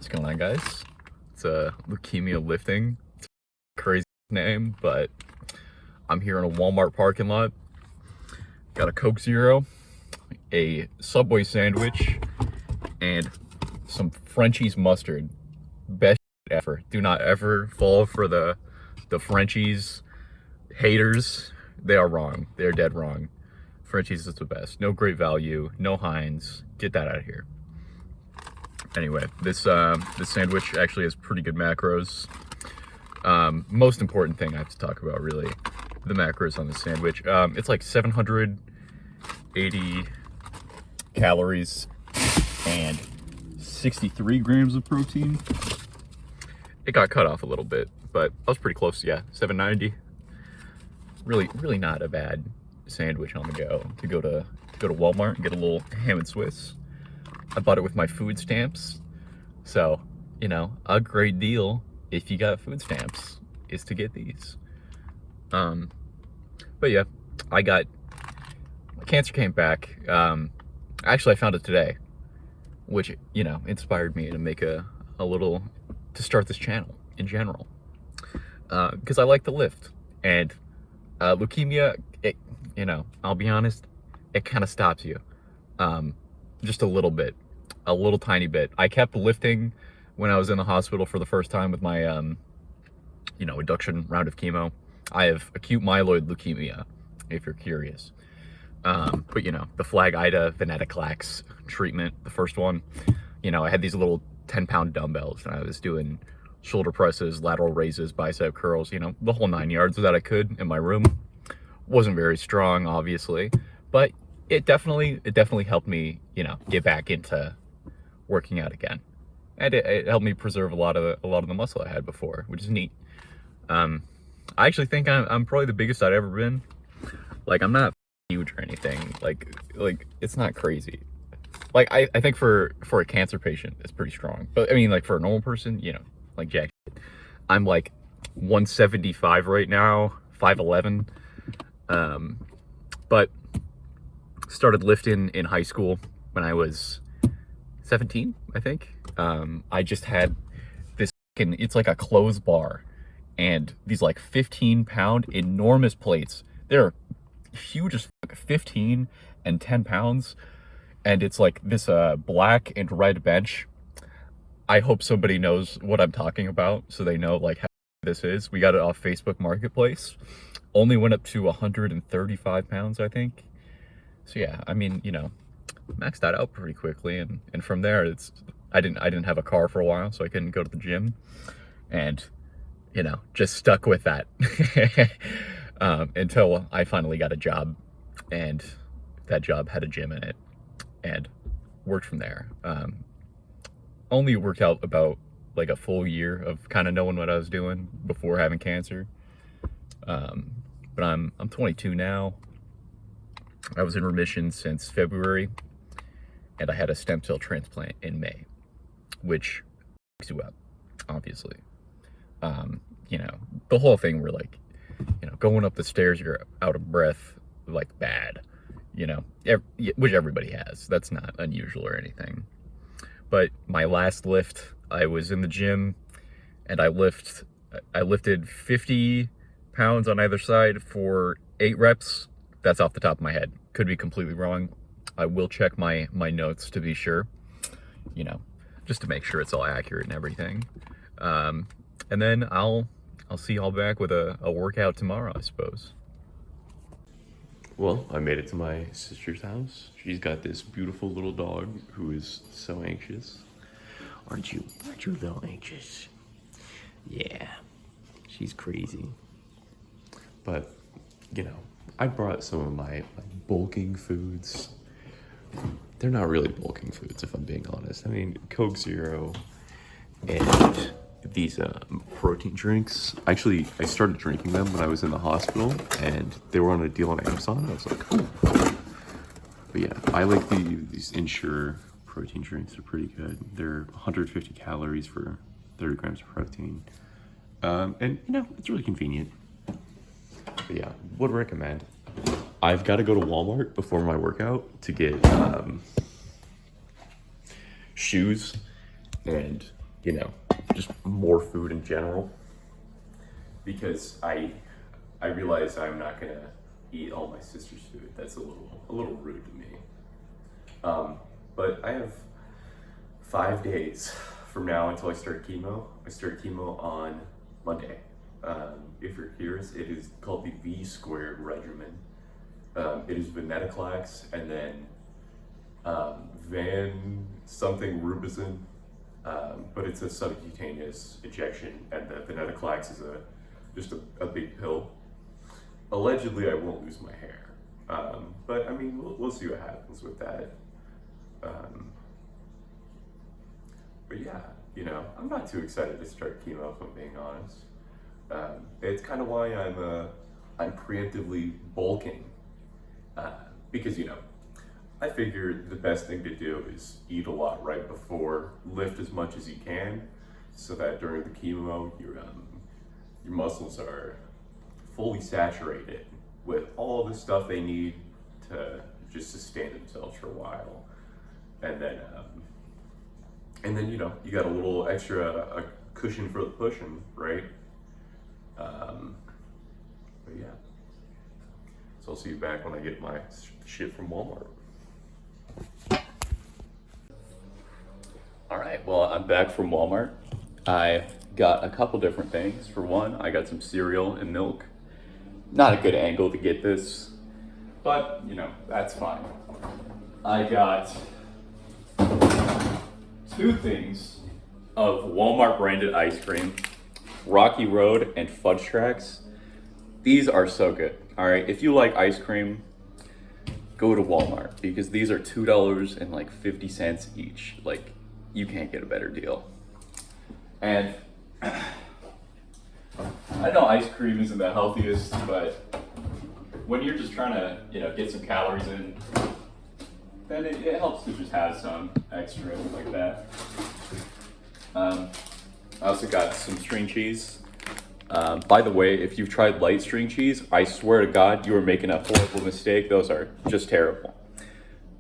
What's going on, guys? It's Leukemia Lifting. It's a crazy name, but I'm here in a Walmart parking lot. Got a Coke Zero, a Subway sandwich, and some Frenchie's mustard. Best ever. Do not ever fall for the Frenchie's haters. They are wrong. They're dead wrong. Frenchie's is the best. No great value. No Heinz. Get that out of here. Anyway, this sandwich actually has pretty good macros. Most important thing I have to talk about, really, the macros on the sandwich. It's like 780 calories and 63 grams of protein. It got cut off a little bit, but I was pretty close. Yeah, 790. Really not a bad sandwich on the go to go to Walmart and get a little ham and Swiss. I bought it with my food stamps, so, you know, a great deal if you got food stamps is to get these. But yeah, my cancer came back. Actually, I found it today, which, you know, inspired me to make to start this channel in general, because I like to lift, and leukemia, you know, I'll be honest, it kind of stops you, just a little bit. A little tiny bit. I kept lifting when I was in the hospital for the first time with my, you know, induction round of chemo. I have acute myeloid leukemia, if you're curious. But, you know, the Flag-Ida venetoclax treatment, the first one, you know, I had these little 10-pound dumbbells, and I was doing shoulder presses, lateral raises, bicep curls, you know, the whole 9 yards that I could in my room. Wasn't very strong, obviously, but it definitely helped me, you know, get back into working out again, and it helped me preserve a lot of the muscle I had before, which is neat. I actually think I'm probably the biggest I've ever been. Like, I'm not huge or anything. Like it's not crazy. Like, I think for a cancer patient, it's pretty strong. But I mean, like, for a normal person, you know, like jack shit. I'm like 175 right now, 5'11". But started lifting in high school when I was 17, I think. I just had this, it's like a clothes bar, and these like 15-pound enormous plates. They're huge as fuck, 15 and 10 pounds. And it's like this black and red bench. I hope somebody knows what I'm talking about, so they know like how this is. We got it off Facebook Marketplace. Only went up to 135 pounds, I think. So yeah, I mean, you know, maxed that out pretty quickly, and from there, I didn't have a car for a while, so I couldn't go to the gym, and, you know, just stuck with that until I finally got a job, and that job had a gym in it, and worked from there. Only worked out about like a full year of kind of knowing what I was doing before having cancer. But I'm 22 now. I was in remission since February, and I had a stem cell transplant in May, which wakes you up, obviously. You know, the whole thing where, like, you know, going up the stairs, you're out of breath, like, bad, you know, which everybody has. That's not unusual or anything. But my last lift, I was in the gym, and I lifted 50 pounds on either side for 8 reps. That's off the top of my head. Could be completely wrong. I will check my notes to be sure, you know, just to make sure it's all accurate and everything. And then I'll see y'all back with a workout tomorrow, I suppose. Well, I made it to my sister's house. She's got this beautiful little dog who is so anxious. Aren't you a little anxious? Yeah, she's crazy. But, you know, I brought some of my bulking foods. They're not really bulking foods, if I'm being honest. I mean, Coke Zero and these protein drinks. Actually, I started drinking them when I was in the hospital, and they were on a deal on Amazon. I was like, oh. But yeah, I like these Ensure protein drinks. They're pretty good. They're 150 calories for 30 grams of protein. And, you know, it's really convenient. But yeah, would recommend. I've got to go to Walmart before my workout to get shoes and you know, just more food in general, because I realize I'm not gonna eat all my sister's food. That's a little rude to me. But I have 5 days from now until I start chemo. I start chemo on Monday. If you're curious, it is called the V squared regimen. It is venetoclax and then van something rubicin, but it's a subcutaneous injection, and the venetoclax is just a big pill. Allegedly, I won't lose my hair, but I mean, we'll see what happens with that. But yeah, you know, I'm not too excited to start chemo, if I'm being honest. It's kind of why I'm preemptively bulking, because, you know, I figured the best thing to do is eat a lot right before, lift as much as you can, so that during the chemo, your muscles are fully saturated with all the stuff they need to just sustain themselves for a while. And then you know, you got a little extra cushion for the pushing, right? But yeah. So I'll see you back when I get my shit from Walmart. All right, well, I'm back from Walmart. I got a couple different things. For one, I got some cereal and milk. Not a good angle to get this, but you know, that's fine. I got 2 things of Walmart branded ice cream, Rocky Road and Fudge Tracks. These are so good. All right, if you like ice cream, go to Walmart, because these are $2.50 each. Like, you can't get a better deal. And I know ice cream isn't the healthiest, but when you're just trying to, you know, get some calories in, then it helps to just have some extra like that. I also got some string cheese. By the way, if you've tried light string cheese, I swear to God, you are making a horrible mistake. Those are just terrible.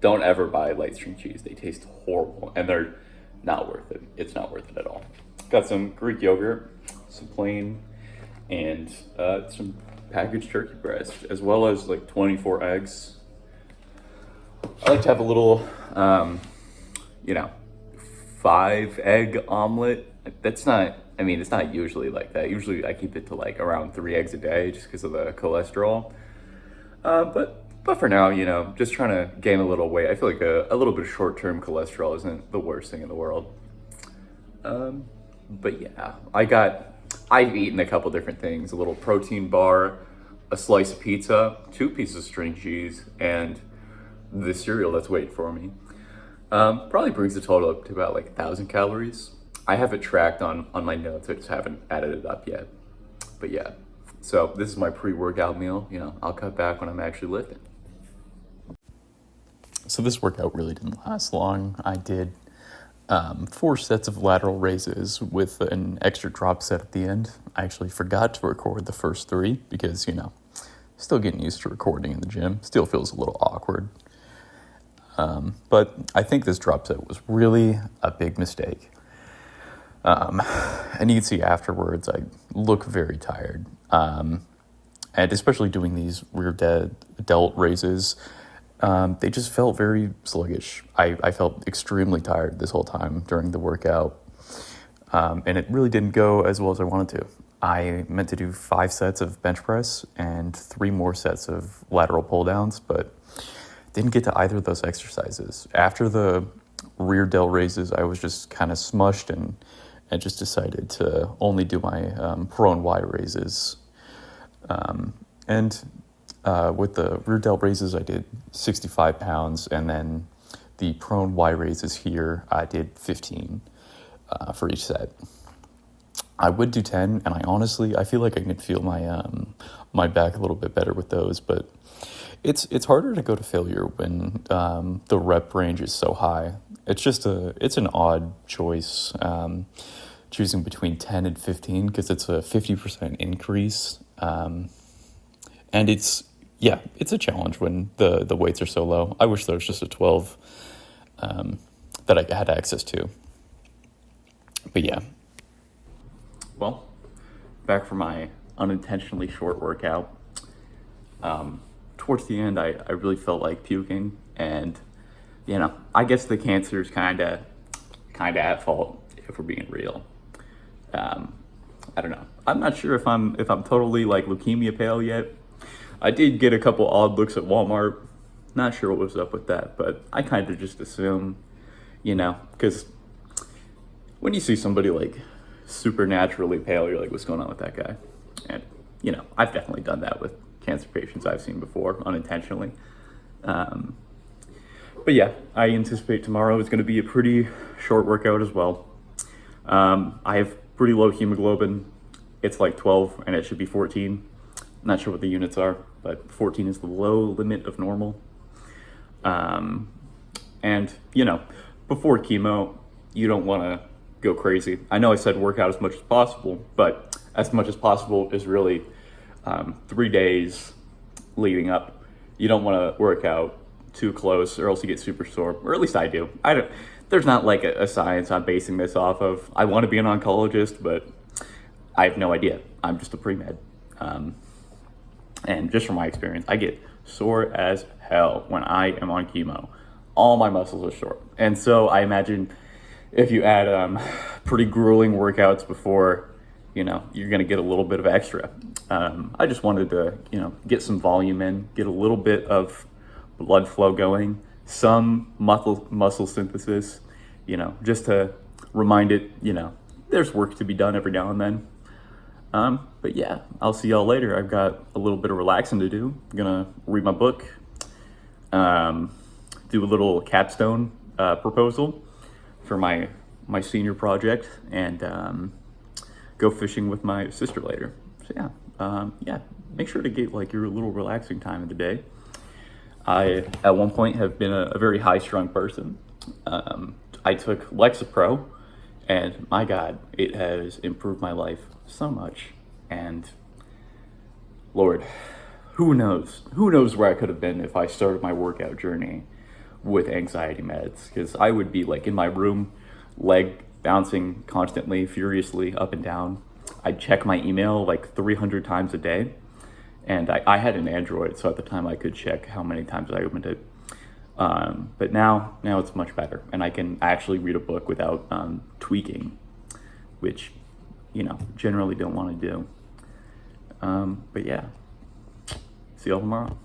Don't ever buy light string cheese. They taste horrible, and they're not worth it. It's not worth it at all. Got some Greek yogurt, some plain, and some packaged turkey breast, as well as like 24 eggs. I like to have a little, you know, 5-egg omelet. That's not, I mean, it's not usually like that. Usually I keep it to like around 3 eggs a day just because of the cholesterol. But for now, you know, just trying to gain a little weight. I feel like a little bit of short-term cholesterol isn't the worst thing in the world. But yeah, I've eaten a couple different things. A little protein bar, a slice of pizza, 2 pieces of string cheese, and the cereal that's waiting for me. Probably brings the total up to about like 1,000 calories. I have it tracked on my notes. I just haven't added it up yet. But yeah, so this is my pre-workout meal. You know, I'll cut back when I'm actually lifting. So this workout really didn't last long. I did 4 sets of lateral raises with an extra drop set at the end. I actually forgot to record the first 3 because, you know, still getting used to recording in the gym. Still feels a little awkward. But I think this drop set was really a big mistake. And you can see afterwards, I look very tired. And especially doing these rear delt raises, they just felt very sluggish. I felt extremely tired this whole time during the workout. And it really didn't go as well as I wanted to. I meant to do 5 sets of bench press and 3 more sets of lateral pull downs, but didn't get to either of those exercises. After the rear delt raises, I was just kind of smushed and just decided to only do my prone Y raises. With the rear delt raises, I did 65 pounds, and then the prone Y raises here, I did 15 for each set. I would do 10, and I feel like I can feel my back a little bit better with those, but it's harder to go to failure when the rep range is so high. It's an odd choice, choosing between 10 and 15 because it's a 50% increase. And it's a challenge when the weights are so low. I wish there was just a 12 that I had access to. But yeah. Well, back for my unintentionally short workout. Towards the end, I really felt like puking, and you know, I guess the cancer's kind of at fault if we're being real. I don't know. I'm not sure if I'm totally like leukemia pale yet. I did get a couple odd looks at Walmart. Not sure what was up with that, but I kind of just assume, you know, because when you see somebody like supernaturally pale, you're like, what's going on with that guy? And you know, I've definitely done that with cancer patients I've seen before, unintentionally. But yeah, I anticipate tomorrow is going to be a pretty short workout as well. I have pretty low hemoglobin. It's like 12 and it should be 14. Not sure what the units are, but 14 is the low limit of normal. And you know, before chemo, you don't want to go crazy. I know I said work out as much as possible, but as much as possible is really 3 days leading up. You don't want to work out too close or else you get super sore, or at least I do. There's not like a science I'm basing this off of. I want to be an oncologist, but I have no idea. I'm just a pre-med. And just from my experience, I get sore as hell when I am on chemo. All my muscles are sore. And so I imagine if you add pretty grueling workouts before, you know, you're going to get a little bit of extra. I just wanted to, you know, get some volume in, get a little bit of blood flow going, some muscle synthesis, you know, just to remind it, you know, there's work to be done every now and then. But yeah, I'll see y'all later. I've got a little bit of relaxing to do. I'm gonna read my book, do a little capstone proposal for my senior project, and go fishing with my sister later. So yeah, make sure to get like your little relaxing time of the day. I at one point have been a very high-strung person. I took Lexapro, and my God, it has improved my life so much. And Lord, who knows where I could have been if I started my workout journey with anxiety meds, because I would be like in my room, leg bouncing constantly, furiously up and down. I'd check my email like 300 times a day. And I had an Android, so at the time I could check how many times I opened it. But now it's much better, and I can actually read a book without tweaking, which, you know, generally don't want to do. But yeah, see y'all tomorrow.